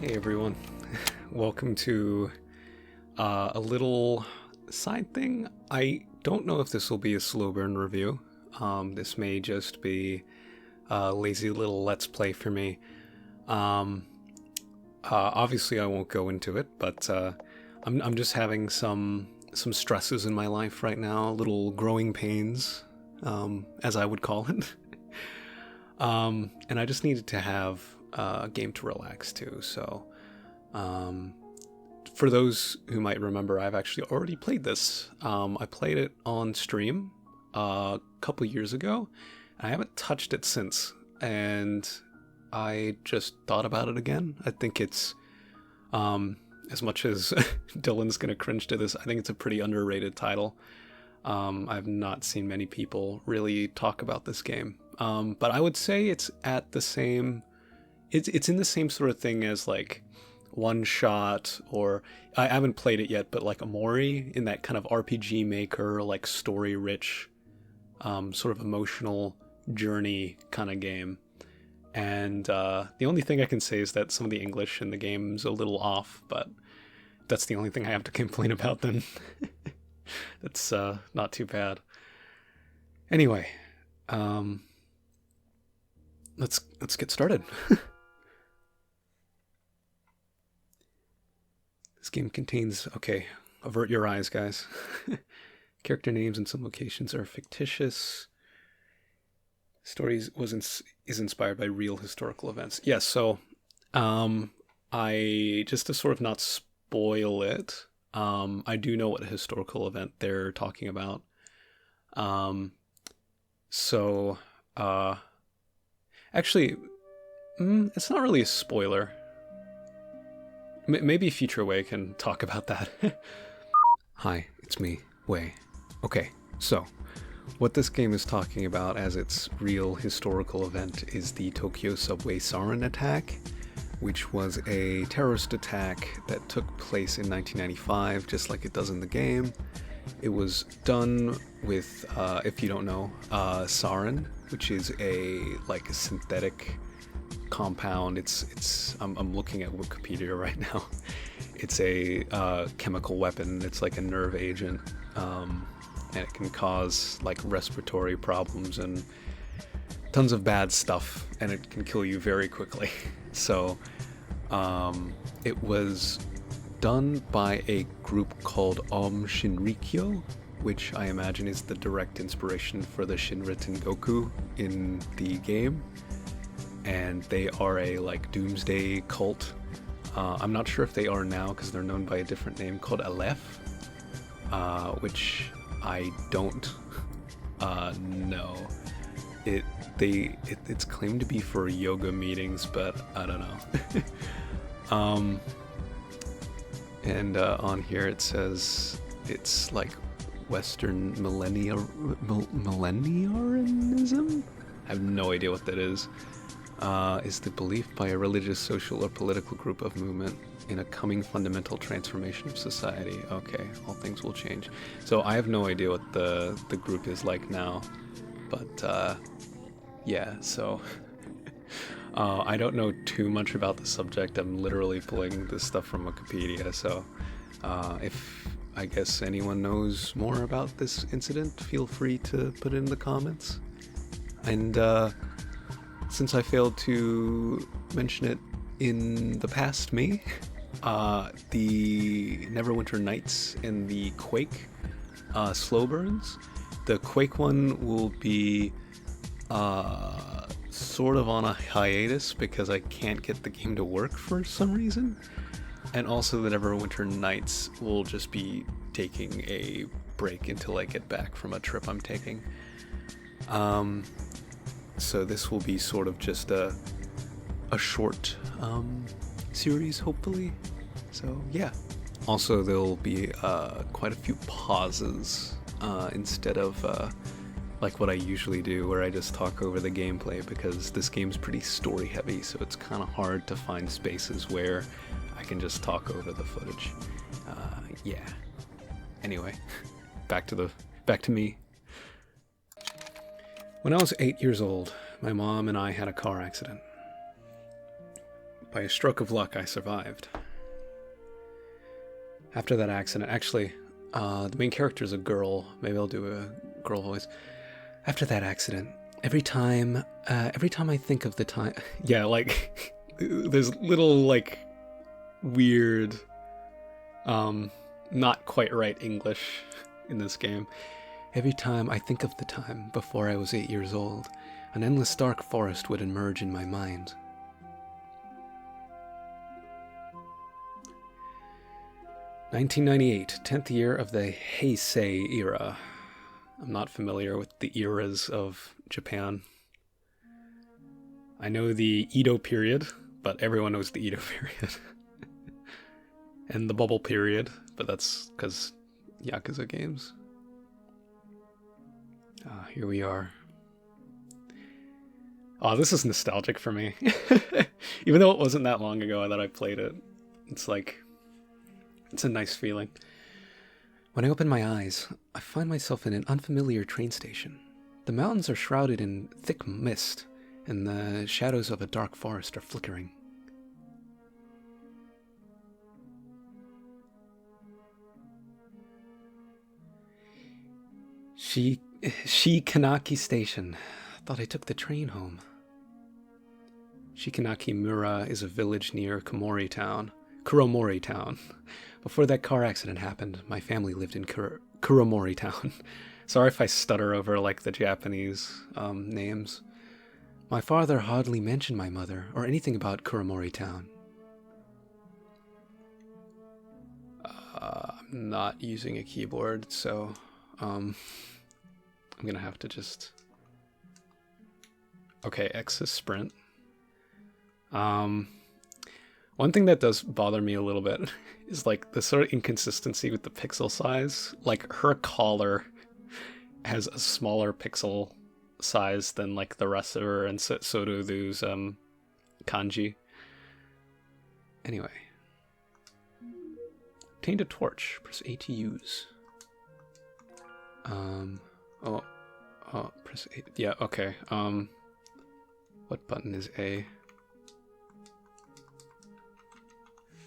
Hey everyone, welcome to a little side thing. I don't know if this will be a slow burn review. This may just be a lazy little let's play for me. Um, Obviously, I won't go into it, but I'm just having some stresses in my life right now, little growing pains, as I would call it. And I just needed to have a game to relax to. So, for those who might remember, I've actually already played this. I played it on stream a couple years ago. I haven't touched it since, and I just thought about it again. I think it's, as much as Dylan's gonna cringe to this, I think it's a pretty underrated title. I've not seen many people really talk about this game. But I would say it's at the same. It's in the same sort of thing as like One Shot, or I haven't played it yet, but like Amori, in that kind of RPG maker, like story rich, sort of emotional journey kind of game. And the only thing I can say is that some of the English in the game's a little off, but that's the only thing I have to complain about then. That's not too bad. Anyway, let's get started. This game contains, okay, avert your eyes, guys. Character names and some locations are fictitious. Stories is inspired by real historical events. Yes, so I just to sort of not spoil it, I do know what historical event they're talking about. Um, so actually, it's not really a spoiler. Maybe Future Way can talk about that. Hi, it's me, Way. Okay, so what this game is talking about as its real historical event is the Tokyo subway sarin attack, which was a terrorist attack that took place in 1995, just like it does in the game. It was done with, if you don't know, sarin, which is a synthetic compound. I'm looking at Wikipedia right now. It's a chemical weapon. It's like a nerve agent, and it can cause like respiratory problems and tons of bad stuff, and it can kill you very quickly. So it was done by a group called Shinrikyo, which I imagine is the direct inspiration for the Shinra Tengoku in the game. And they are a doomsday cult. I'm not sure if they are now because they're known by a different name called Aleph, which I don't know. It's claimed to be for yoga meetings, but I don't know. And on here it says it's like Western millenniarism. I have no idea what that is. Is the belief by a religious, social, or political group of movement in a coming fundamental transformation of society. Okay, all things will change. So I have no idea what the group is like now, but yeah, so I don't know too much about the subject. I'm literally pulling this stuff from Wikipedia, so if I guess anyone knows more about this incident, feel free to put it in the comments. And since I failed to mention it in the past the Neverwinter Nights and the Quake slow burns, the Quake one will be sort of on a hiatus because I can't get the game to work for some reason. And also the Neverwinter Nights will just be taking a break until I get back from a trip I'm taking. So this will be sort of just a short series, hopefully. So yeah. Also, there'll be quite a few pauses instead of like what I usually do, where I just talk over the gameplay, because this game's pretty story heavy, so it's kind of hard to find spaces where I can just talk over the footage. Yeah. Anyway, back to me. When I was 8 years old, my mom and I had a car accident. By a stroke of luck, I survived. After that accident, actually, the main character is a girl. Maybe I'll do a girl voice. After that accident, every time I think of the time, yeah, like there's little like weird, not quite right English in this game. Every time I think of the time before I was 8 years old, an endless dark forest would emerge in my mind. (1998), 10th year of the Heisei era. I'm not familiar with the eras of Japan. I know the Edo period, but everyone knows the Edo period. And the Bubble period, but that's because Yakuza games. Here we are. Oh, this is nostalgic for me. Even though it wasn't that long ago that I played it. It's a nice feeling. When I open my eyes, I find myself in an unfamiliar train station. The mountains are shrouded in thick mist, and the shadows of a dark forest are flickering. Shikanaki Station. Thought I took the train home. Shikanaki Mura is a village near Kuromori Town. Before that car accident happened, my family lived in Kuromori Town. Sorry if I stutter over like the Japanese names. My father hardly mentioned my mother or anything about Kuromori Town. I'm not using a keyboard, so I'm gonna have to just... Okay, X is sprint. One thing that does bother me a little bit is like the sort of inconsistency with the pixel size. Like her collar has a smaller pixel size than like the rest of her, and so do those kanji. Anyway. Obtained a torch. Press A to use. Press A. Yeah, okay. What button is A?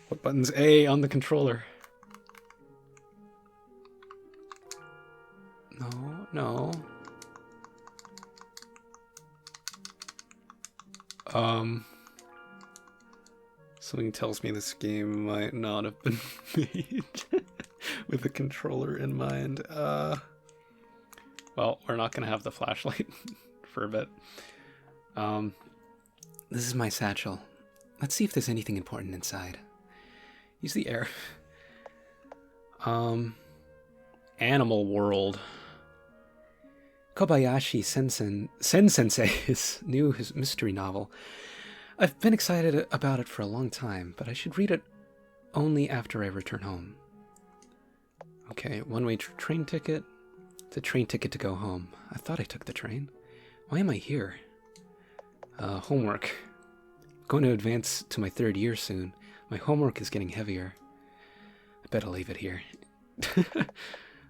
What button's A on the controller? No. Something tells me this game might not have been made with a controller in mind. Well, we're not gonna have the flashlight for a bit. This is my satchel. Let's see if there's anything important inside. Use the air. Animal World. Kobayashi Sensei's new mystery novel. I've been excited about it for a long time, but I should read it only after I return home. Okay, one-way train ticket. It's a train ticket to go home. I thought I took the train. Why am I here? Homework. I'm going to advance to my 3rd year soon. My homework is getting heavier. I bet I'll leave it here.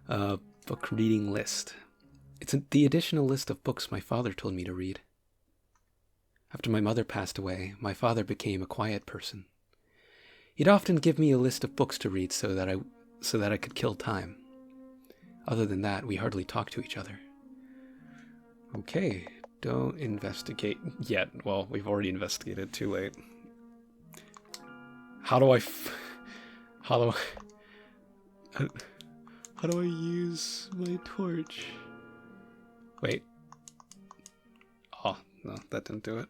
Book reading list. It's the additional list of books my father told me to read. After my mother passed away, my father became a quiet person. He'd often give me a list of books to read so that I could kill time. Other than that, we hardly talked to each other. Okay, don't investigate yet. Well, we've already investigated, too late. How do I use my torch? Wait. Oh, no, that didn't do it.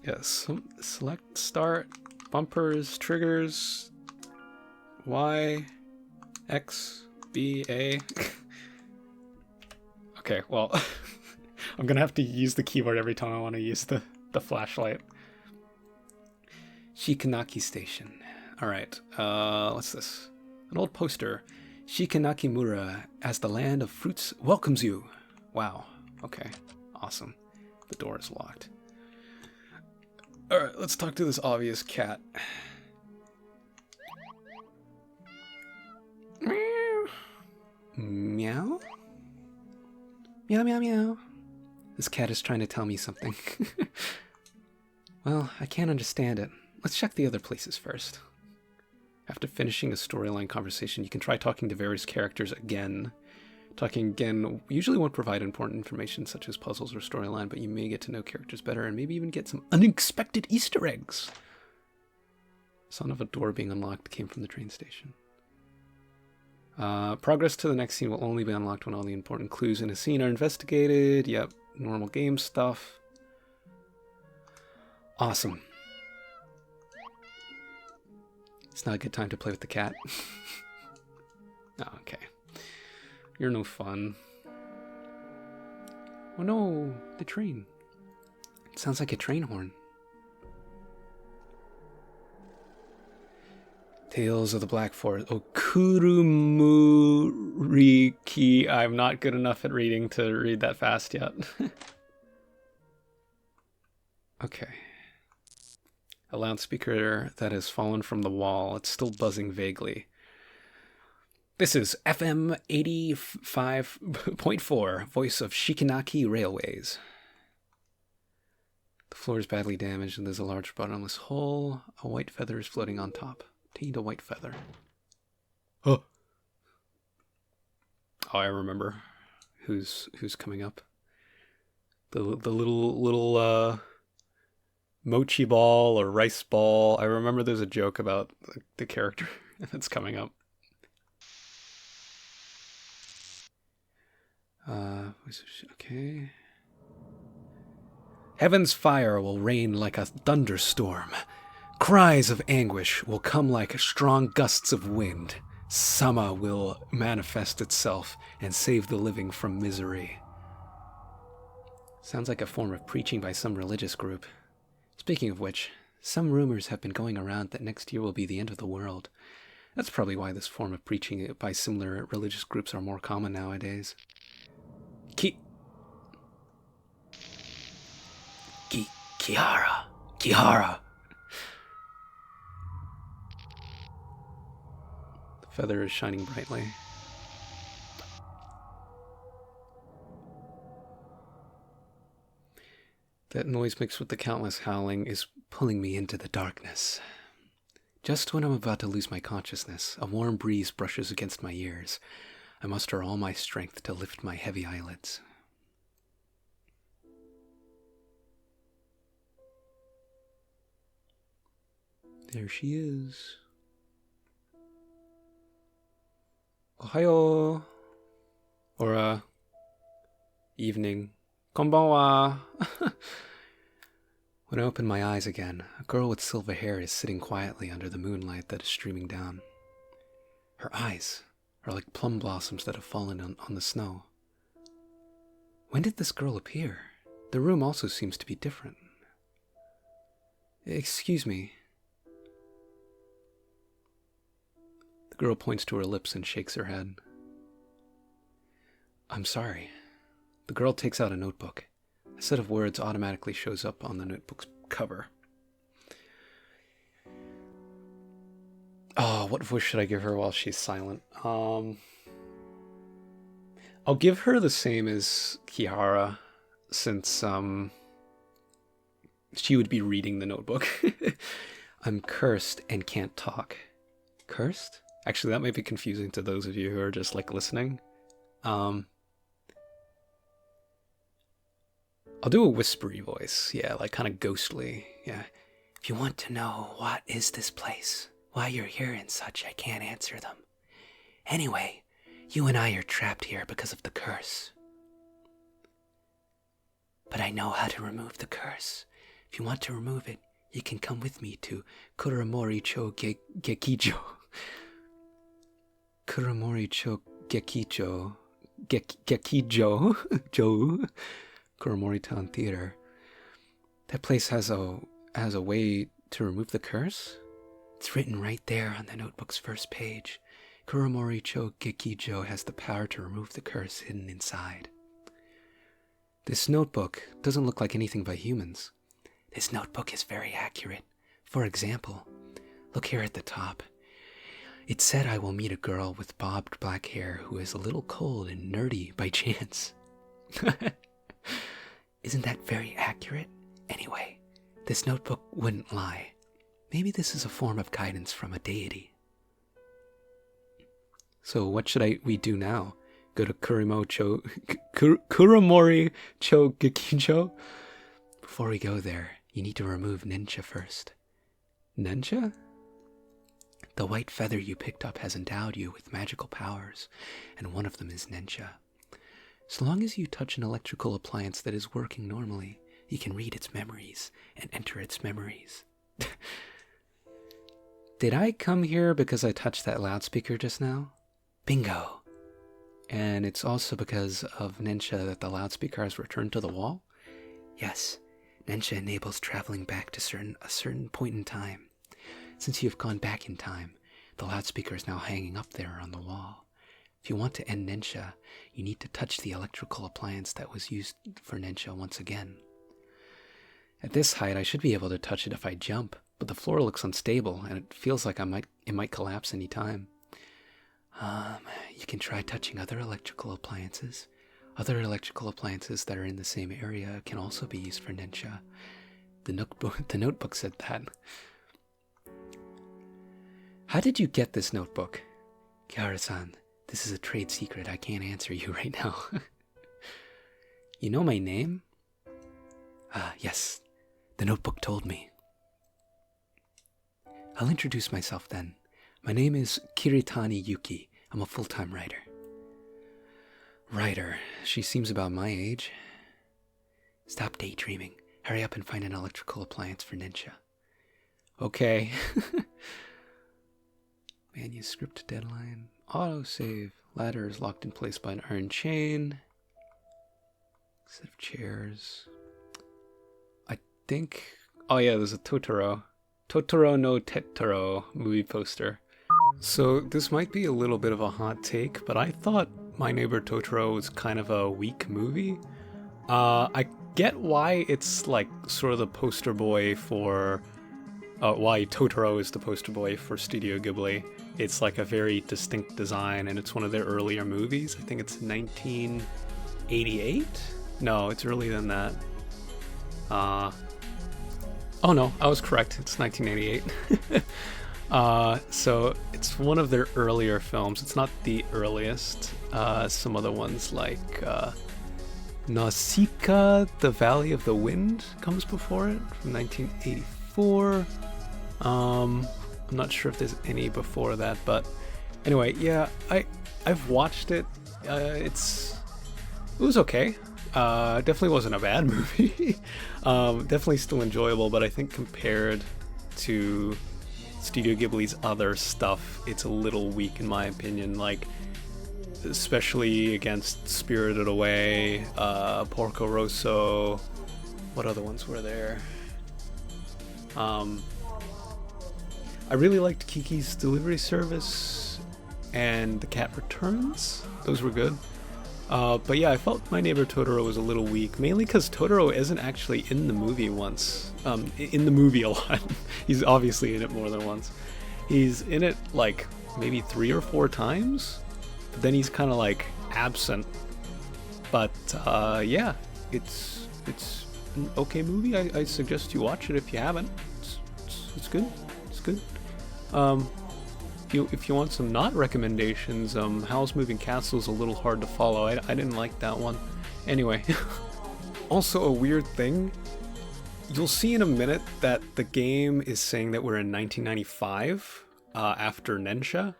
Yes, select start, bumpers, triggers, Y, X, B, A. Okay, well, I'm gonna have to use the keyboard every time I want to use the flashlight. Shikanaki Station. Alright, what's this? An old poster. Shikanaki Mura, as the land of fruits, welcomes you. Wow, okay, awesome. The door is locked. Alright, let's talk to this obvious cat. Meow? Meow, meow, meow. This cat is trying to tell me something. Well, I can't understand it. Let's check the other places first. After finishing a storyline conversation, you can try talking to various characters again. Talking again usually won't provide important information such as puzzles or storyline, but you may get to know characters better and maybe even get some unexpected Easter eggs. Sound of a door being unlocked came from the train station. Progress to the next scene will only be unlocked when all the important clues in a scene are investigated. Yep, normal game stuff. Awesome. It's not a good time to play with the cat. Oh, okay. You're no fun. Oh no, the train. It sounds like a train horn. Tales of the Black Forest. Oh, Kurumuriki. I'm not good enough at reading to read that fast yet. Okay. A loudspeaker that has fallen from the wall. It's still buzzing vaguely. This is FM 85.4, voice of Shikanaki Railways. The floor is badly damaged and there's a large bottomless hole. A white feather is floating on top. Obtained a white feather. Oh, I remember who's coming up. The little mochi ball or rice ball. I remember there's a joke about the character that's coming up. Okay. Heaven's fire will rain like a thunderstorm. Cries of anguish will come like strong gusts of wind. Sama will manifest itself and save the living from misery. Sounds like a form of preaching by some religious group. Speaking of which, some rumors have been going around that next year will be the end of the world. That's probably why this form of preaching by similar religious groups are more common nowadays. Kihara. The feather is shining brightly. That noise mixed with the countless howling is pulling me into the darkness. Just when I'm about to lose my consciousness, a warm breeze brushes against my ears. I muster all my strength to lift my heavy eyelids. There she is. Ohayo. Or, evening. Konbanwa. When I open my eyes again, a girl with silver hair is sitting quietly under the moonlight that is streaming down. Her eyes are like plum blossoms that have fallen on the snow. When did this girl appear? The room also seems to be different. Excuse me. The girl points to her lips and shakes her head. I'm sorry. The girl takes out a notebook. A set of words automatically shows up on the notebook's cover. Oh, what voice should I give her while she's silent? I'll give her the same as Kihara, since she would be reading the notebook. I'm cursed and can't talk. Cursed? Actually, that might be confusing to those of you who are just like listening. I'll do a whispery voice. Yeah, like kind of ghostly. Yeah. If you want to know what is this place, why you're here and such, I can't answer them. Anyway, you and I are trapped here because of the curse. But I know how to remove the curse. If you want to remove it, you can come with me to Kuramori-cho Gekijo. Kuramori-cho Gekijo. Gekijo. Jo. Kuramori Town Theater. That place has a way to remove the curse? It's written right there on the notebook's first page. Kuramori-cho Gekijo has the power to remove the curse hidden inside. This notebook doesn't look like anything by humans. This notebook is very accurate. For example, look here at the top. It said I will meet a girl with bobbed black hair who is a little cold and nerdy by chance. Isn't that very accurate? Anyway, This notebook wouldn't lie. Maybe this is a form of guidance from a deity. So what should we do now? Go to Kuramori Cho Gekicho? Before we go there, you need to remove Ninja first. Ninja? The white feather you picked up has endowed you with magical powers, and one of them is Ninja. So long as you touch an electrical appliance that is working normally, you can read its memories and enter its memories. Did I come here because I touched that loudspeaker just now? Bingo! And it's also because of Ninja that the loudspeaker has returned to the wall? Yes, Ninja enables traveling back to a certain point in time. Since you have gone back in time, the loudspeaker is now hanging up there on the wall. If you want to end Ninja, you need to touch the electrical appliance that was used for Ninja once again. At this height, I should be able to touch it if I jump, but the floor looks unstable, and it feels like it might collapse any time. You can try touching other electrical appliances. Other electrical appliances that are in the same area can also be used for Ninja. The notebook said that. How did you get this notebook? Kiara-san, this is a trade secret. I can't answer you right now. You know my name? Yes. The notebook told me. I'll introduce myself then. My name is Kiritani Yuki. I'm a full-time writer. Writer. She seems about my age. Stop daydreaming. Hurry up and find an electrical appliance for Ninja. Okay. Manuscript deadline. Autosave. Ladder is locked in place by an iron chain. Set of chairs. I think... Oh yeah, there's a Totoro. Totoro no Tetaro movie poster. So this might be a little bit of a hot take, but I thought My Neighbor Totoro was kind of a weak movie. I get why it's like sort of the poster boy for... why Totoro is the poster boy for Studio Ghibli. It's like a very distinct design, and it's one of their earlier movies. I think it's 1988? No, it's earlier than that. Oh no, I was correct. It's 1988. So it's one of their earlier films. It's not the earliest. Some other ones like Nausicaa, The Valley of the Wind comes before it from 1984. I'm not sure if there's any before that, but anyway, yeah, I've watched it. It was okay. Definitely wasn't a bad movie. Definitely still enjoyable, but I think compared to Studio Ghibli's other stuff, it's a little weak in my opinion. Like, especially against Spirited Away, Porco Rosso. What other ones were there? I really liked Kiki's Delivery Service and The Cat Returns. Those were good. But yeah, I felt My Neighbor Totoro was a little weak, mainly because Totoro isn't actually in the movie once. In the movie a lot. He's obviously in it more than once. He's in it like maybe 3 or 4 times, but then he's kind of like absent. But yeah, it's an okay movie. I suggest you watch it if you haven't. It's good. It's good. If you want some not recommendations, Howl's Moving Castle is a little hard to follow. I didn't like that one. Anyway, also a weird thing. You'll see in a minute that the game is saying that we're in 1995 after Nensha.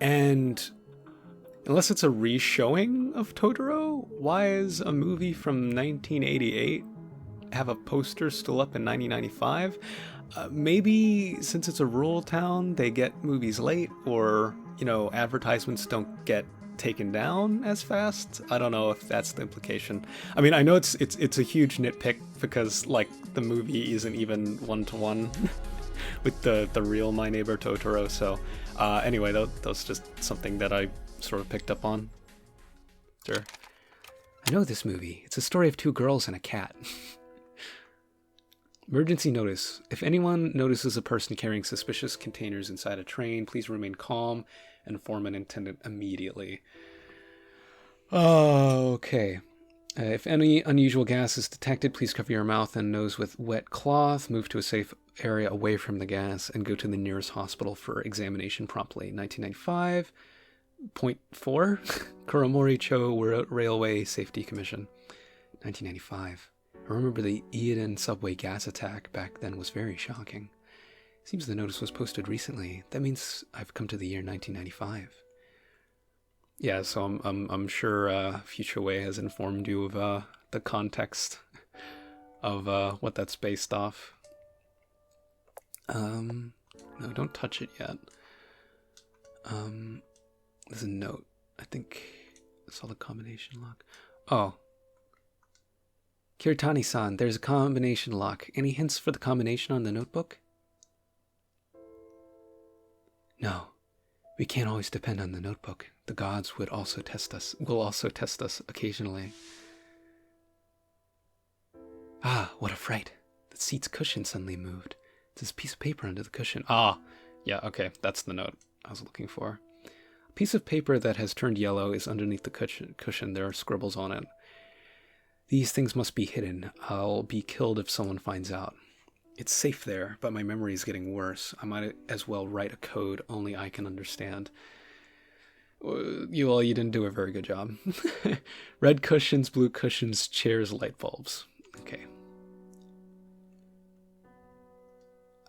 And unless it's a re-showing of Totoro, why is a movie from 1988 have a poster still up in 1995? Maybe since it's a rural town, they get movies late, or, you know, advertisements don't get taken down as fast. I don't know if that's the implication. I mean, I know it's a huge nitpick because, like, the movie isn't even one-to-one with the real My Neighbor Totoro, so anyway, that's just something that I sort of picked up on. Sure. I know this movie. It's a story of 2 girls and a cat. Emergency notice. If anyone notices a person carrying suspicious containers inside a train, please remain calm and inform an attendant immediately. Okay. If any unusual gas is detected, please cover your mouth and nose with wet cloth, move to a safe area away from the gas, and go to the nearest hospital for examination promptly. 1995.4 Kuromori Cho Railway Safety Commission. 1995. I remember the Eden subway gas attack back then was very shocking. Seems the notice was posted recently. That means I've come to the year 1995. Yeah, so I'm sure Future Way has informed you of the context of what that's based off. No, don't touch it yet. There's a note. I think I saw the combination lock. Oh. Kiritani-san, there's a combination lock. Any hints for the combination on the notebook? No. We can't always depend on the notebook. The gods will also test us occasionally. Ah, what a fright. The seat's cushion suddenly moved. There's a piece of paper under the cushion. Ah, yeah, okay, that's the note I was looking for. A piece of paper that has turned yellow is underneath the cushion. There are scribbles on it. These things must be hidden. I'll be killed if someone finds out. It's safe there, but my memory is getting worse. I might as well write a code only I can understand. You didn't do a very good job. Red cushions, blue cushions, chairs, light bulbs. Okay.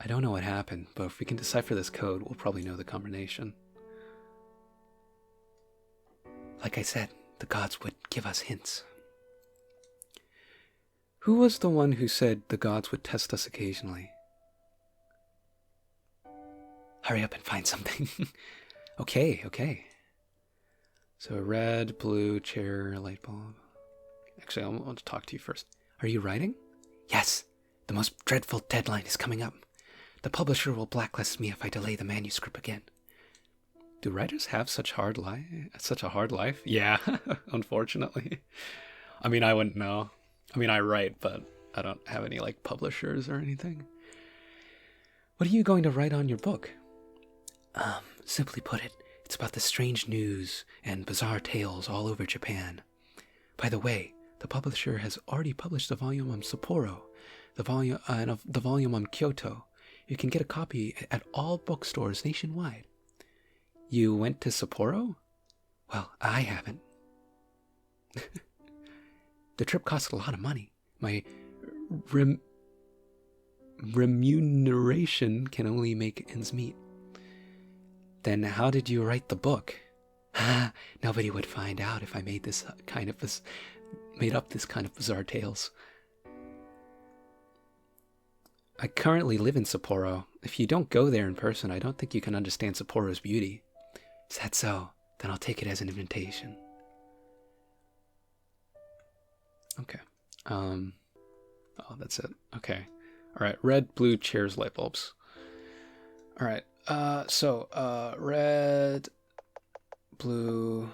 I don't know what happened, but if we can decipher this code, we'll probably know the combination. Like I said, the gods would give us hints. Who was the one who said the gods would test us occasionally? Hurry up and find something. Okay. So red, blue, chair, light bulb. Actually, I'll talk to you first. Are you writing? Yes. The most dreadful deadline is coming up. The publisher will blacklist me if I delay the manuscript again. Do writers have such a hard life? Yeah, unfortunately. I mean, I wouldn't know. I mean, I write, but I don't have any, publishers or anything. What are you going to write on your book? Simply put it, it's about the strange news and bizarre tales all over Japan. By the way, the publisher has already published a volume on Sapporo, the volume on Kyoto. You can get a copy at all bookstores nationwide. You went to Sapporo? Well, I haven't. The trip cost a lot of money. My remuneration can only make ends meet. Then how did you write the book? Nobody would find out if I made up this kind of bizarre tales. I currently live in Sapporo. If you don't go there in person, I don't think you can understand Sapporo's beauty. Is that so? Then I'll take it as an invitation. Okay. Oh, that's it. Okay. All right. Red, blue, chairs, light bulbs. All right. Red, blue,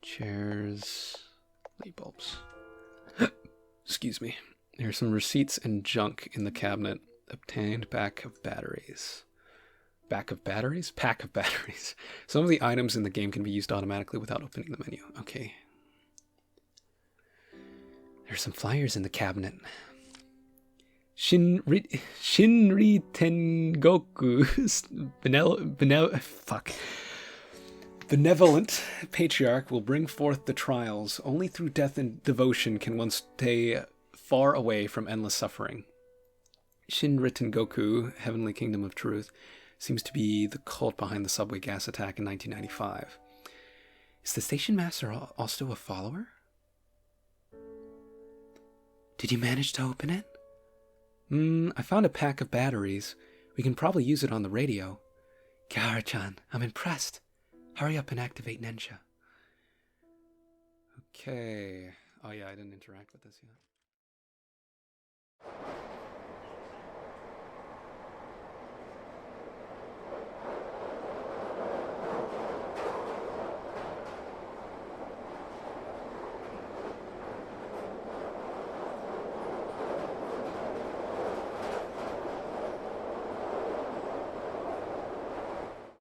chairs, light bulbs. Excuse me. There's some receipts and junk in the cabinet. Obtained pack of batteries. Pack of batteries? Some of the items in the game can be used automatically without opening the menu. Okay. There's some flyers in the cabinet. Shinri Tengoku's benevolent patriarch will bring forth the trials. Only through death and devotion can one stay far away from endless suffering. Shinri Tengoku, Heavenly Kingdom of Truth, seems to be the cult behind the subway gas attack in 1995. Is the station master also a follower? Did you manage to open it? I found a pack of batteries. We can probably use it on the radio. Kihara-chan, I'm impressed. Hurry up and activate Nensha. Okay. Oh yeah, I didn't interact with this yet.